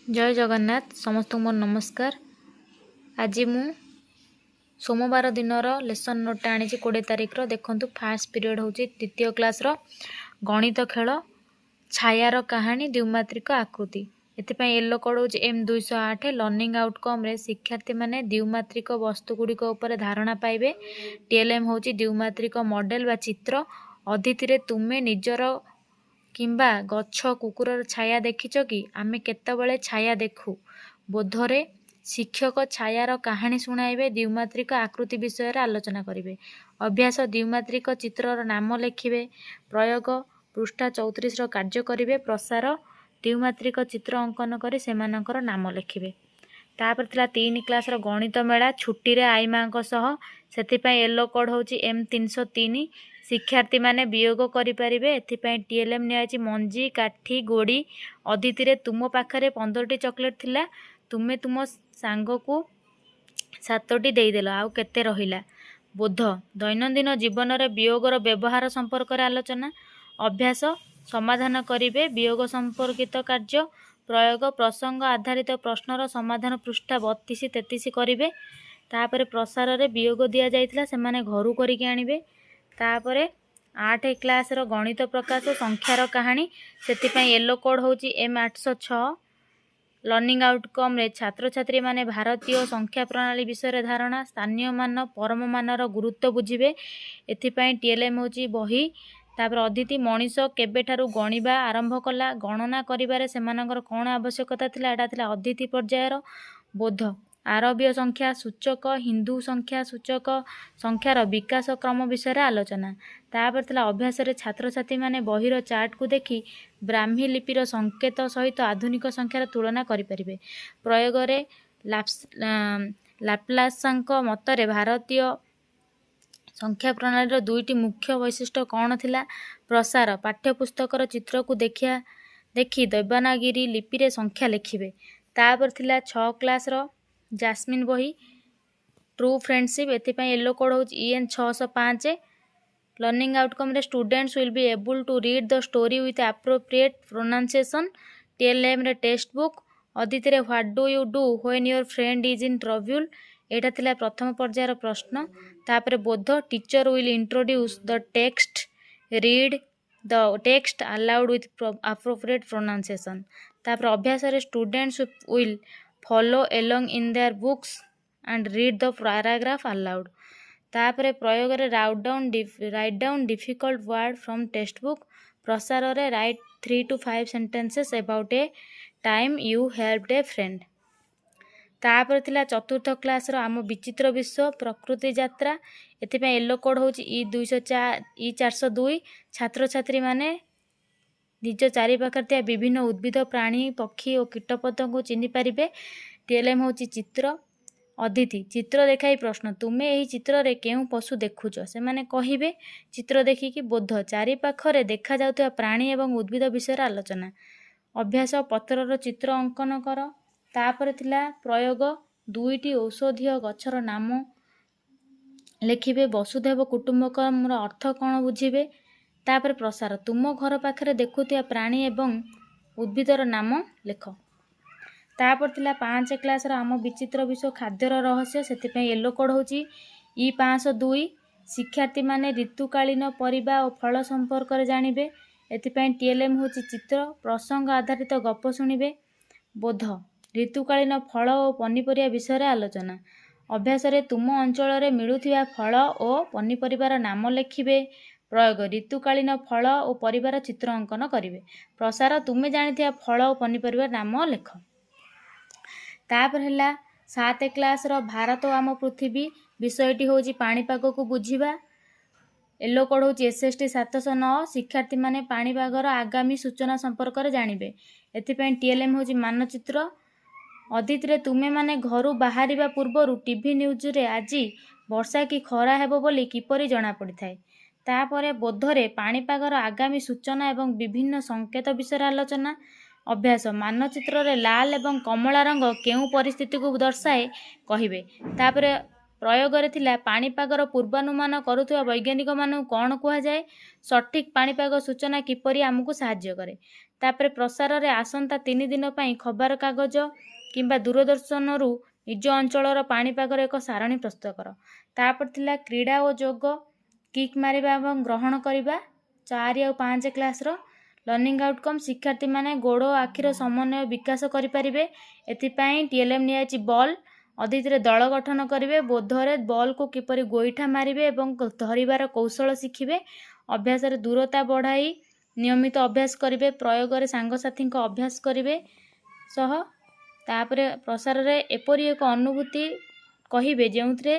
जय जगन्नाथ समस्त मोर नमस्कार। आज मु सोमवार दिन लेसन नोट आनी 20 तारिख देखु फास्ट पीरियड हूँ द्वितीय क्लास गणित खेल छायार कहानी द्विमात्रिक आकृति। एपाई येलो कोड हूँ M208 लर्निंग आउटकम रे शिक्षार्थी माने द्विमात्रिक वस्तुगुड़िक उपर धारणा पाइबे। TLM हूँ द्विमात्रिक मॉडल बा चित्र। अतिथि रे तुमे निजर किंबा गछ कुकुर छाया देखिच कि आमे केतबेले छाया देखु। बोधरे शिक्षक छायार कहानी शुणाइबे। द्विमात्रिक आकृति विषय रे आलोचना करिवे। अभ्यास द्विमात्रिक चित्रर नाम लिखिबे। प्रयोग पृष्ठा 34 रो कार्य करिवे। प्रसार द्विमात्रिक चित्र अंकन करी सेमानकर नाम लिखिबे। तापर थिला 3 क्लास रो गणित मेला छुट्टी रे आई मांक सह सेतिपई येलो कोड होची M303। शिक्षार्थी माने वियोग करि परिबे। एथिपई TLM नियाची मंजी काठी गोड़ी। अदिति रे तुम पाखरे 15टी चॉकलेट थिला, तुमे तुम सांग को 7टी देई देलो, आउ केते रहिला। बोध दैनंदिन जीवन रे वियोगर व्यवहार संपर्क रे आलोचना। अभ्यास समाधान करिवे वियोग संपर्कित कार्य। प्रयोग प्रसंग आधारित प्रश्नर समाधान पृष्ठा 32-33 करिवे। तापरे प्रसार रे वियोग दिया जाइतिला सेमाने घरु करिके आनिबे। तापरे 8 क्लास रो गणित प्रकाश संख्यार कहानी सेतिपई येलो कोड होची M806 लर्निंग आउटकम रे छात्र छात्री माने भारतीय संख्या प्रणाली विषय धारणा। स्थानीय मान परम मानर गुरुत्व बुझिबे। एथिपई TLM होची बही। तापर अदिति मनीष केबेठारु गणिबा आरंभ कला, गणना करिबारे सेमानकर कोन आवश्यकता थिला, एटा थिला अदिति पर्यायर। बोध आरबीय संख्या सूचक, हिंदू संख्या सूचक संख्यार विकास क्रम विषय आलोचना। तापर थिला अभ्यास रे छात्र छात्री माने बहिर चार्ट को देखि ब्राह्मी लिपिर संकेत सहित आधुनिक संख्यार तुलना करि परिबे। प्रयोग रे लाप्लासଙ୍କ मतरे भारतीय संख्या प्रणाली दुईटी मुख्य वैशिष्ट्य कौन थिला। प्रसार पाठ्यपुस्तकर चित्र को देखी देवनागिरी लिपि रे संख्या लिखिबे। तापर थिला 6 क्लास रो जास्मिन बही ट्रू फ्रेंडशिप। एथिपई येलो कोड होची EN 605 लर्निंग आउटकम रे students will be able to read the story with appropriate pronunciation. TLM रे टेक्स्ट बुक। अदिति रे what do you do when your friend is in trouble. एटा थिला प्रथम पर्यायर प्रश्न। तापरे बोध teacher will introduce the text, read the text aloud with appropriate pronunciation. तापर अभ्यास रे students will follow along in their books and read the paragraph allowed. तापरे प्रयोग रे write down difficult word from text book. प्रसार रे right 3 to 5 sentences about A time you helped A friend. तापर थिला चतुर्थ क्लास रो आम विचित्र विश्व प्रकृति यात्रा। एथिपई येलो कोड होची E402। छात्र छात्री माने निज चारि पाखर विभिन्न उद्भिद प्राणी पक्षी और कीटपतंग को चिन्हि पारिबे। TLM होची चित्र। अदिति चित्र देखाई प्रश्न, तुमे एही चित्र रे केउ पशु देखुच, से माने कहिबे। चित्र देखिकी बोध चारि पाखरे देखा जाउतबा प्राणी एवं उद्भिद विषय आलोचना। अभ्यास पत्रर चित्र अंकन कर। तापर थिला प्रयोग दुईटी औषधीय गछर नाम लिखिबे। वसुधैव कुटुंबकमर अर्थ कौन बुझिबे। तापर प्रसार तुम घर पाखरे देखुथिया प्राणी एवं उद्भिदर नाम लिख। तापर थिला 5 क्लास आम विचित्र विश्व खाद्यर रहस्य। सेतिपई येलो कोड होची E502। शिक्षार्थी माने ऋतुकालीन परिबा और फल संपर्क रे जानिबे। एथिपई TLM होची चित्र। प्रसंग आधारित गप शुणिबे। बोध ऋतुकालीन फल और पनीपरिया विषय आलोचना। अभ्यास रे तुम अंचल रे मिलुथिया फल और पनीपरिबार नाम लिखिबे। प्रयोग ऋतुकालीन फल और परिबार चित्र अंकन करिवे। प्रसार तुमे जानिथिया फल और पनीपरिबार नाम लिख। तापर हैला 7 क्लास रो भारत और आम पृथ्वी विषयटी होची पाणीपाग को बुझिबा। येलो कोड होची SST 709। शिक्षार्थी माने पाणीपागर आगामी सूचना संपर्क रे जानिबे। एथिपई TLM होची मानचित्र। अदिति रे तुमे माने घरु बाहरिबा पूर्वरु टीवी न्यूज रे आजी वर्षा की खरा हेबो बोली किपरि जणा पड़ि थाए। तापरे बोधरे पाणीपागर आगामी सूचना एवं विभिन्न संकेत विषय आलोचना। अभ्यास मानचित्र रे लाल एवं कमला रंग केउ परिस्थिति को दर्शाए कहिबे। तापरे ପ୍ରୟୋଗରେ ଥିଲା ପାଣିପାଗର ପୂର୍ବାନୁମାନ କରୁଥିବା ବୈଜ୍ଞାନିକମାନଙ୍କୁ କ'ଣ କୁହାଯାଏ? ସଠିକ୍ ପାଣିପାଗ ସୂଚନା କିପରି ଆମକୁ ସାହାଯ୍ୟ କରେ? ତାପରେ ପ୍ରସାରରେ ଆସନ୍ତା 3 ଦିନ ପାଇଁ ଖବରକାଗଜ କିମ୍ବା ଦୂରଦର୍ଶନରୁ ନିଜ ଅଞ୍ଚଳର ପାଣିପାଗର ଏକ ସାରଣୀ ପ୍ରସ୍ତୁତ କର। ତାପରେ ଥିଲା କ୍ରୀଡ଼ା ଓ ଯୋଗ, କିକ୍ ମାରିବା ଏବଂ ଗ୍ରହଣ କରିବା। 4 ଆଉ 5 କ୍ଲାସ୍ର ଲର୍ଣ୍ଣିଂ ଆଉଟକମ୍, ଶିକ୍ଷାର୍ଥୀମାନେ ଗୋଡ଼ ଓ ଆଖିର ସମନ୍ୱୟ ବିକାଶ କରିପାରିବେ। ଏଥିପାଇଁ ଟିଏଲ୍ଏମ୍ ନିଆଯାଇଛି ବଲ୍। ଅଦିତିରେ ଦଳ ଗଠନ କରିବେ। ବୋଧରେ ବଲ୍କୁ କିପରି ଗୋଇଠା ମାରିବେ ଏବଂ ଧରିବାର କୌଶଳ ଶିଖିବେ। ଅଭ୍ୟାସରେ ଦୂରତା ବଢ଼ାଇ ନିୟମିତ ଅଭ୍ୟାସ କରିବେ। ପ୍ରୟୋଗରେ ସାଙ୍ଗସାଥୀଙ୍କ ଅଭ୍ୟାସ କରିବେ ସହ। ତାପରେ ପ୍ରସାରରେ ଏପରି ଏକ ଅନୁଭୂତି କହିବେ ଯେଉଁଥିରେ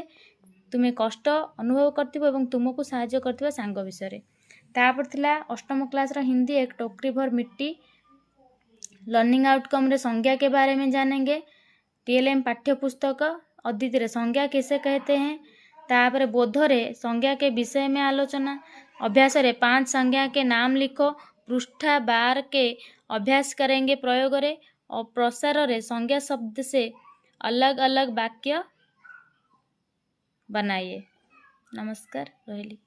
ତୁମେ କଷ୍ଟ ଅନୁଭବ କରିଥିବ ଏବଂ ତୁମକୁ ସାହାଯ୍ୟ କରିଥିବା ସାଙ୍ଗ ବିଷୟରେ। ତାପରେ ଥିଲା 8ମ କ୍ଲାସ୍ର ହିନ୍ଦୀ, ଏକ टोकरी भर मिट्टी। लर्निंग आउटकम रे संज्ञा के बारे में जानेंगे। टीएलएम पाठ्य पुस्तक। अदिति रे संज्ञा किसे कहते हैं। तापर बोधरे संज्ञा के विषय में आलोचना। अभ्यास रे 5 संज्ञा के नाम लिखो। पृष्ठा 12 के अभ्यास करेंगे प्रयोग रे। और प्रसार रे संज्ञा शब्द से अलग अलग वाक्य बनाइए। नमस्कार, रहिली।